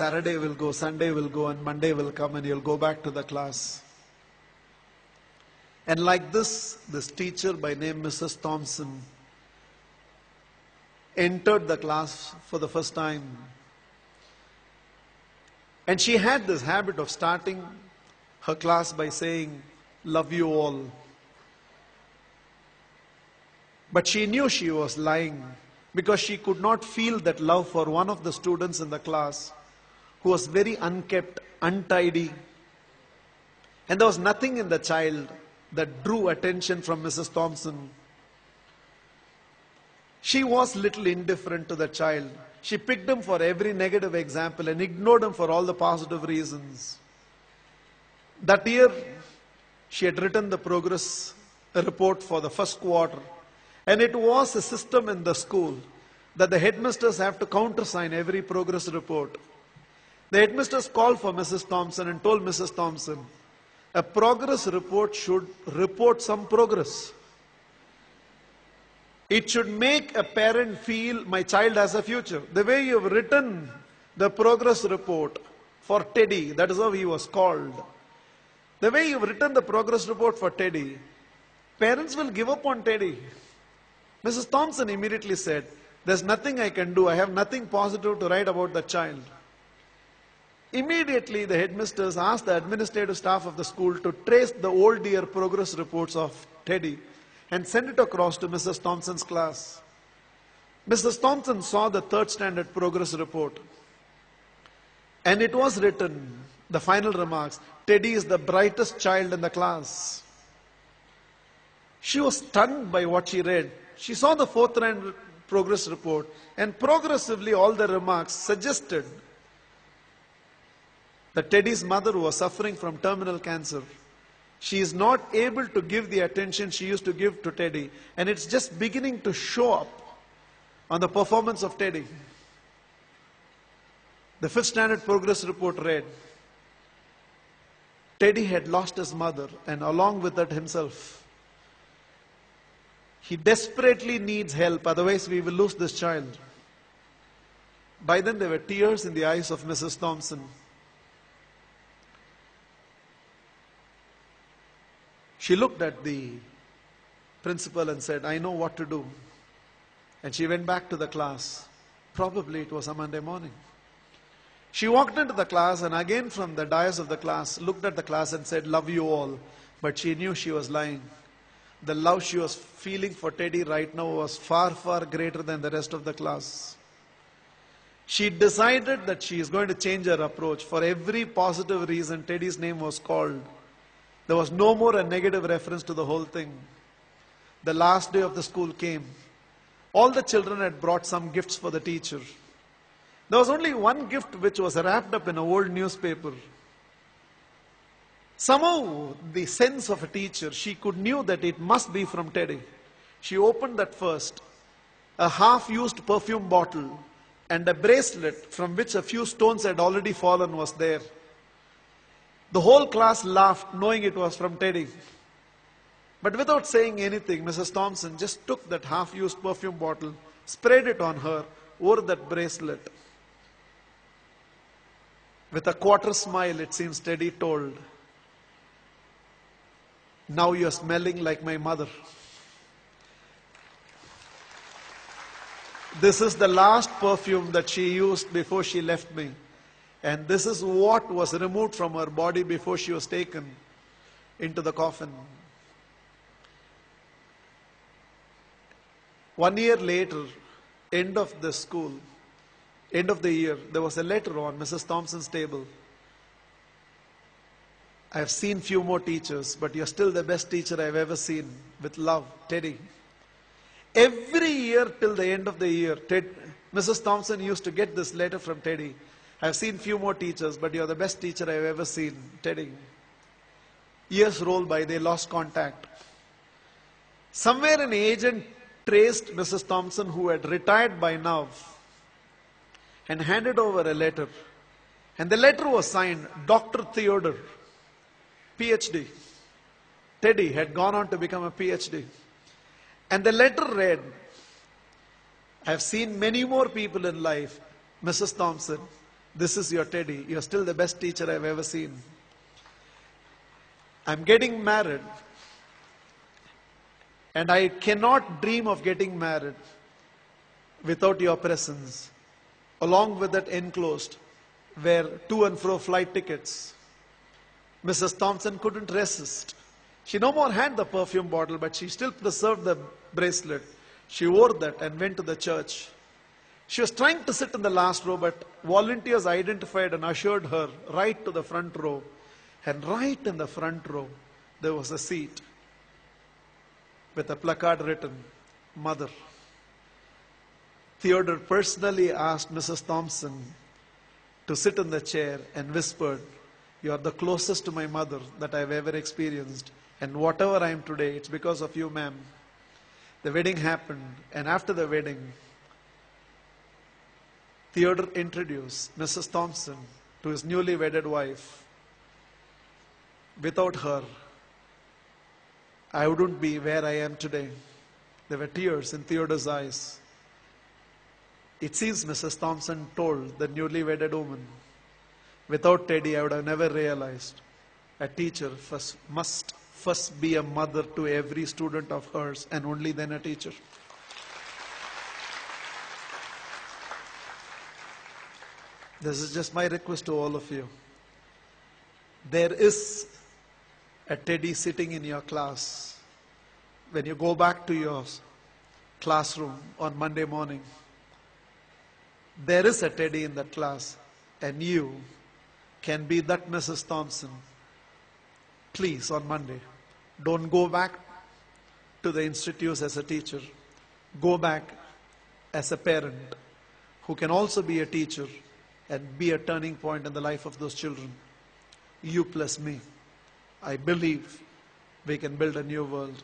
Saturday will go, Sunday will go, and Monday will come, and you'll go back to the class. And like this teacher by name Mrs. Thompson entered the class for the first time. And she had this habit of starting her class by saying, "Love you all." But she knew she was lying because she could not feel that love for one of the students in the class who was very unkept, untidy. And there was nothing in the child that drew attention from Mrs. Thompson. She was little indifferent to the child. She picked him for every negative example and ignored him for all the positive reasons. That year, she had written the progress report for the first quarter. And it was a system in the school that the headmasters have to countersign every progress report. The headmasters called for Mrs. Thompson and told Mrs. Thompson, a progress report should report some progress. It should make a parent feel my child has a future. The way you have written the progress report for Teddy, that is how he was called. The way you have written the progress report for Teddy, parents will give up on Teddy. Mrs. Thompson immediately said, there's nothing I can do. I have nothing positive to write about the child. Immediately, the headmasters asked the administrative staff of the school to trace the old year progress reports of Teddy and send it across to Mrs. Thompson's class. Mrs. Thompson saw the third standard progress report. And it was written, the final remarks, Teddy is the brightest child in the class. She was stunned by what she read. She saw the fourth standard progress report, and progressively all the remarks suggested that Teddy's mother was suffering from terminal cancer. She is not able to give the attention she used to give to Teddy, and it's just beginning to show up on the performance of Teddy. The fifth standard progress report read, Teddy had lost his mother and along with that himself. He desperately needs help, otherwise we will lose this child. By then there were tears in the eyes of Mrs. Thompson. She looked at the principal and said, I know what to do. And she went back to the class. Probably it was a Monday morning. She walked into the class and again from the dais of the class, looked at the class and said, love you all. But she knew she was lying. The love she was feeling for Teddy right now was far, far greater than the rest of the class. She decided that she is going to change her approach. For every positive reason, Teddy's name was called. There was no more a negative reference to the whole thing. The last day of the school came. All the children had brought some gifts for the teacher. There was only one gift which was wrapped up in an old newspaper. Somehow, the sense of a teacher, she knew that it must be from Teddy. She opened that first. A half-used perfume bottle and a bracelet from which a few stones had already fallen was there. The whole class laughed, knowing it was from Teddy. But without saying anything, Mrs. Thompson just took that half-used perfume bottle, sprayed it on her, wore that bracelet. With a quarter smile, it seems Teddy told, now you're smelling like my mother. This is the last perfume that she used before she left me. And this is what was removed from her body before she was taken into the coffin. 1 year later, end of the school, end of the year, there was a letter on Mrs. Thompson's table. I have seen few more teachers, but you're still the best teacher I've ever seen. With love, Teddy. Every year till the end of the year, Mrs. Thompson used to get this letter from Teddy. I've seen few more teachers, but you're the best teacher I've ever seen, Teddy. Years rolled by, they lost contact. Somewhere an agent traced Mrs. Thompson, who had retired by now, and handed over a letter. And the letter was signed, Dr. Theodore, PhD. Teddy had gone on to become a PhD. And the letter read, I've seen many more people in life, Mrs. Thompson, This is your Teddy. You're still the best teacher I've ever seen. I'm getting married, and I cannot dream of getting married without your presence. Along with that enclosed were to and fro flight tickets. Mrs. Thompson couldn't resist. She no more had the perfume bottle, but she still preserved the bracelet. She wore that and went to the church. She was trying to sit in the last row, but volunteers identified and ushered her right to the front row. And right in the front row, there was a seat with a placard written, Mother. Theodore personally asked Mrs. Thompson to sit in the chair and whispered, "You are the closest to my mother that I've ever experienced. And whatever I am today, it's because of you, ma'am." The wedding happened, and after the wedding, Theodore introduced Mrs. Thompson to his newly wedded wife. Without her, I wouldn't be where I am today. There were tears in Theodore's eyes. It seems Mrs. Thompson told the newly wedded woman, "Without Teddy, I would have never realized a teacher must first be a mother to every student of hers, and only then a teacher." This is just my request to all of you. There is a Teddy sitting in your class. When you go back to your classroom on Monday morning, there is a Teddy in that class, and you can be that Mrs. Thompson. Please, on Monday, don't go back to the institutes as a teacher. Go back as a parent who can also be a teacher and be a turning point in the life of those children. You plus me. I believe we can build a new world.